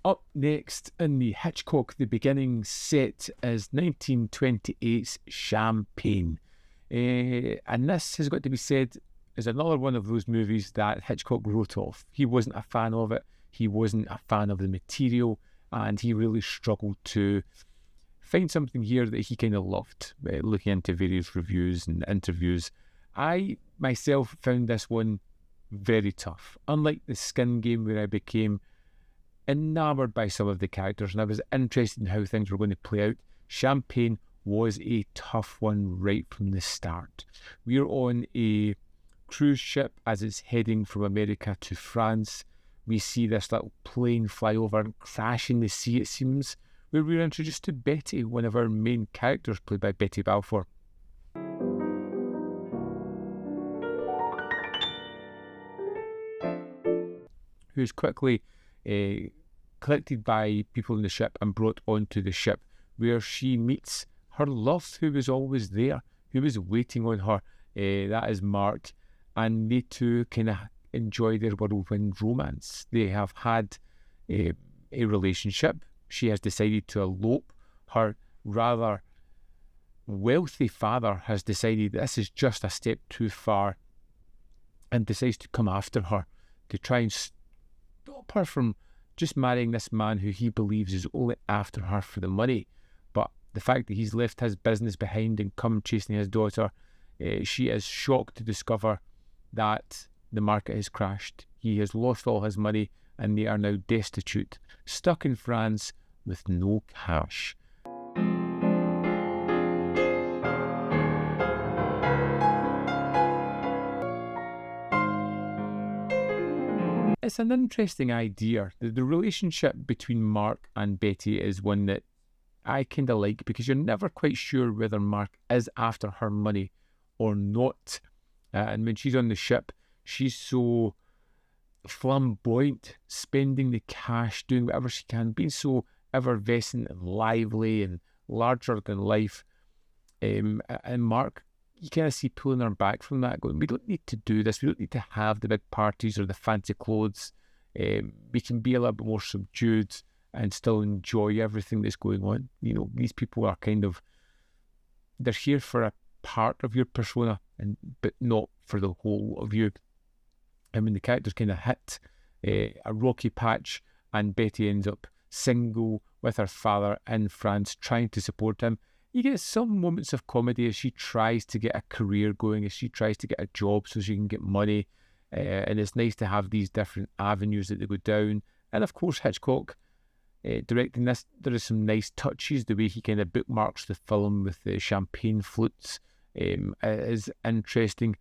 Up next in the Hitchcock The Beginning set is 1928's Champagne. And this has got to be said is another one of those movies that Hitchcock wrote off. He wasn't a fan of it, he wasn't a fan of the material, and he really struggled to find something here that he kind of loved. Looking into various reviews and interviews, I myself found this one very tough. Unlike The Skin Game, where I became enamoured by some of the characters and I was interested in how things were going to play out, Champagne was a tough one right from the start. We're on a cruise ship as it's heading from America to France. We see this little plane fly over and crash in the sea, it seems, where we're introduced to Betty, one of our main characters, played by Betty Balfour. Who's quickly collected by people on the ship and brought onto the ship, where she meets her love, who was always there, who was waiting on her. That is Mark, and they two kind of enjoy their whirlwind romance. They have had a relationship. She has decided to elope. Her rather wealthy father has decided this is just a step too far and decides to come after her to try and stop her from just marrying this man who he believes is only after her for the money. But the fact that he's left his business behind and come chasing his daughter, she is shocked to discover that the market has crashed. He has lost all his money and they are now destitute, stuck in France with no cash. It's an interesting idea. The relationship between Mark and Betty is one that I kind of like, because you're never quite sure whether Mark is after her money or not. And when she's on the ship, she's so flamboyant, spending the cash, doing whatever she can, being so effervescent and lively and larger than life. And Mark, you kind of see pulling her back from that, going, we don't need to do this, we don't need to have the big parties or the fancy clothes. We can be a little bit more subdued and still enjoy everything that's going on. You know, these people are kind of, they're here for a part of your persona, but not for the whole of you. And when the characters kind of hit a rocky patch and Betty ends up single with her father in France trying to support him, you get some moments of comedy as she tries to get a career going, as she tries to get a job so she can get money. And it's nice to have these different avenues that they go down. And of course, Hitchcock directing this, there is some nice touches. The way he kind of bookmarks the film with the champagne flutes is interesting.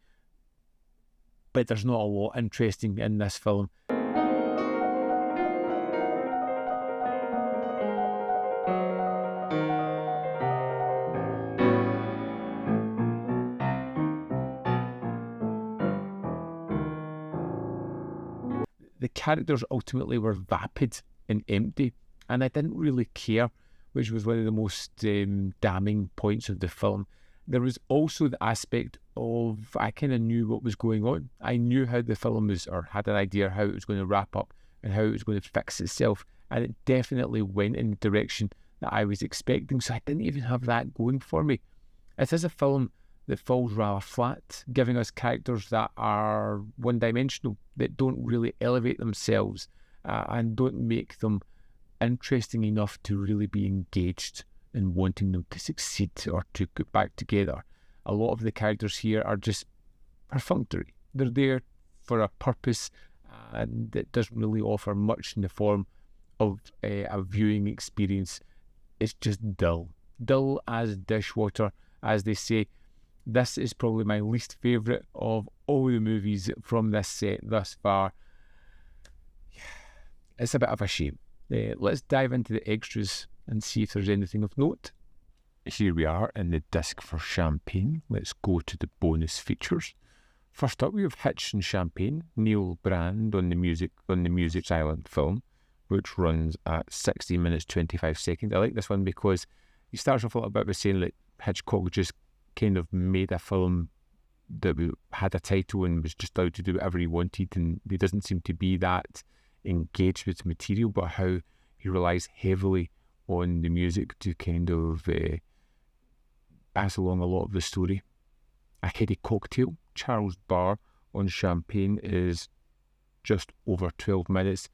But there's not a lot interesting in this film. The characters ultimately were vapid and empty, and I didn't really care, which was one of the most damning points of the film. There was also the aspect of, I kind of knew what was going on. I knew how the film was, or had an idea how it was going to wrap up and how it was going to fix itself, and it definitely went in the direction that I was expecting, so I didn't even have that going for me. It is a film that falls rather flat, giving us characters that are one-dimensional, that don't really elevate themselves and don't make them interesting enough to really be engaged in wanting them to succeed or to get back together. A lot of the characters here are just perfunctory. They're there for a purpose, and it doesn't really offer much in the form of a viewing experience. It's just dull. Dull as dishwater, as they say. This is probably my least favourite of all the movies from this set thus far. It's a bit of a shame. Let's dive into the extras and see if there's anything of note. Here we are in the disc for Champagne. Let's go to the bonus features. First up, we have Hitch and Champagne, Neil Brand on the music silent film, which runs at 60 minutes 25 seconds. I like this one because he starts off a little bit by saying that Hitchcock just kind of made a film that had a title and was just allowed to do whatever he wanted, and he doesn't seem to be that engaged with the material, but how he relies heavily on the music to kind of pass along a lot of the story. A Heady Cocktail, Charles Barr on Champagne, is just over 12 minutes.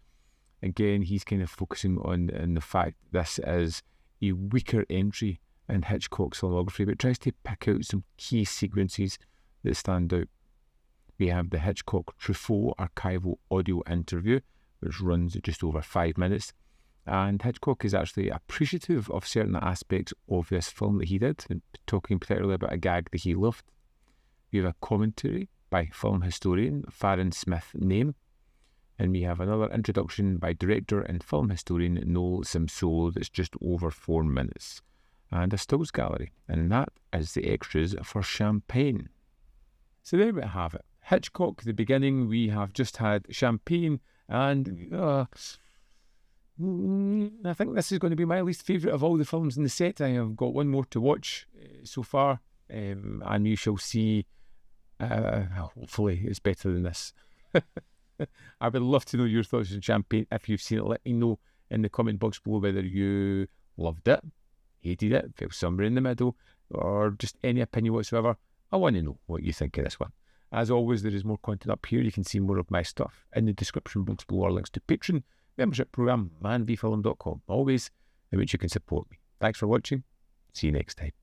Again, he's kind of focusing on the fact this is a weaker entry in Hitchcock's filmography, but tries to pick out some key sequences that stand out. We have the Hitchcock-Truffaut archival audio interview, which runs at just over 5 minutes. And Hitchcock is actually appreciative of certain aspects of this film that he did, and talking particularly about a gag that he loved. We have a commentary by film historian Farron Smith-Name, and we have another introduction by director and film historian Noel Simsolo that's just over 4 minutes, and a stills gallery, and that is the extras for Champagne. So there we have it. Hitchcock, the beginning. We have just had Champagne, and I think this is going to be my least favourite of all the films in the set. I have got one more to watch so far, and you shall see. Hopefully it's better than this. I would love to know your thoughts on Champagne. If you've seen it, let me know in the comment box below whether you loved it, hated it, felt somewhere in the middle, or just any opinion whatsoever. I want to know what you think of this one. As always, there is more content up here. You can see more of my stuff in the description box below, or links to Patreon, membership program, manvfilm.com, always in which you can support me. Thanks for watching. See you next time.